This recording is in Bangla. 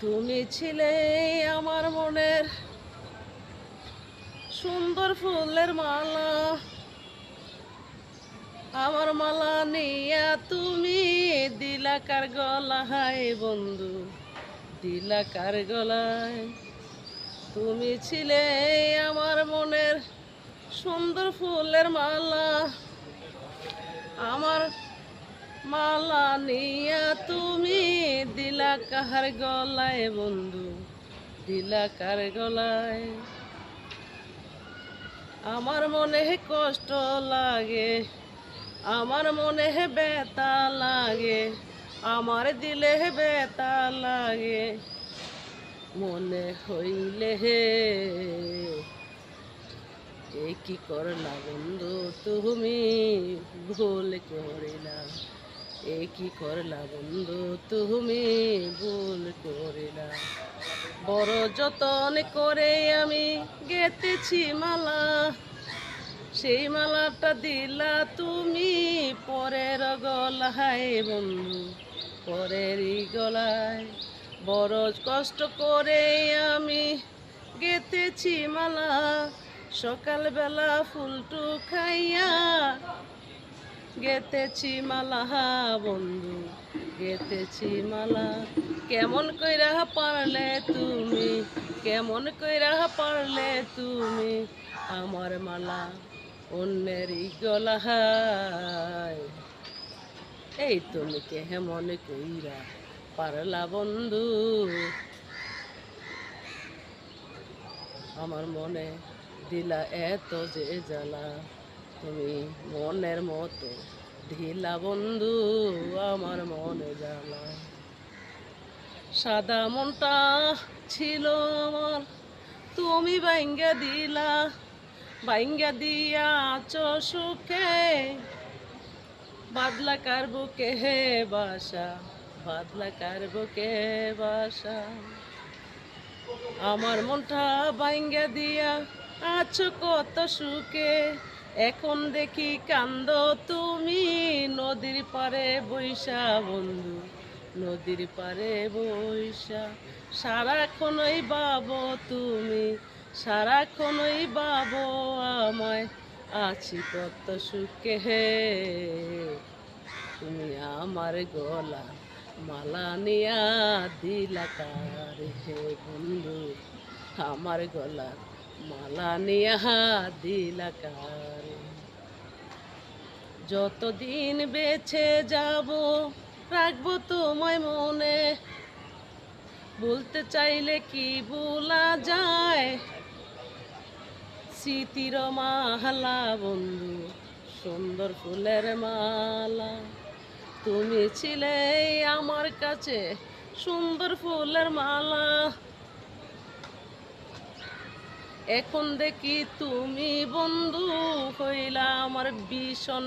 তুমি ছিলে আমার মনের সুন্দর ফুলের মালা। আমার মালা নিয়া তুমি দিলা কার গলায় বন্ধু, দিলা কার গলায়। তুমি ছিলে আমার মনের সুন্দর ফুলের মালা। আমার মালা নিয়া তুমি দিলা কাহার গলায় বন্ধু, দিলা কার গলায়। আমার মনে কষ্ট লাগে, আমার মনে ব্যথা লাগে, আমার দিলে ব্যথা লাগে। মনে হইলে এ কি করলা বন্ধু তুমি ভুল করিলা, এ কি করলা বন্ধু তুমি ভুল করিলা। বড় যতন করে আমি গেতেছি মালা, সেই মালাটা দিলা তুমি পরের গলায় বন্ধু, পরেরই গলায়। বড় কষ্ট করে আমি গেতেছি মালা, সকালবেলা ফুলটু খাইয়া গেতেছি মালা বন্ধু, গেতেছি মালা। কেমন কইরা পারলে তুমি, কেমন কইরা পারলে তুমি আমার মালা অন্যেরই গলায়। এই তুমি কেমন কইরা পারলা বন্ধু আমার মনে দিলা এত যে জ্বালা। তুমি মনের মতো ঢিলা বন্ধু আমার মনে জ্বালা। সাদা মনটা ছিল আমার তুমি ভাঙ্গা দিলা, ভাঙ্গা দিয়া আছো সুখে বাদলা কার বুকে হে বাসা, বাদলা কার বুকে বাসা। আমার মনটা ভাঙ্গা দিয়া আছো কত সুখে, এখন দেখি কান্দ তুমি নদীর পারে বৈশা বন্ধু, নদীর পারে বৈশা। সারাক্ষণই ভাবো তুমি, সারাক্ষণই ভাবো আমায়, আছি কত সুখে হে। তুমি আমার গলা মালা নিয়া দিলা কার হে বন্ধু, আমার গলার মালা নিয়া দিলা কার। যতদিন বেঁচে যাব রাখবো তোমায় মনে, বলতে চাইলে কি ভোলা যায়। স্মৃতির মালা বন্ধু, সুন্দর ফুলের মালা। তুমি ছিলে আমার কাছে সুন্দর ফুলের মালা, এখন দেখি তুমি বন্ধু হইলা আমার ভীষণ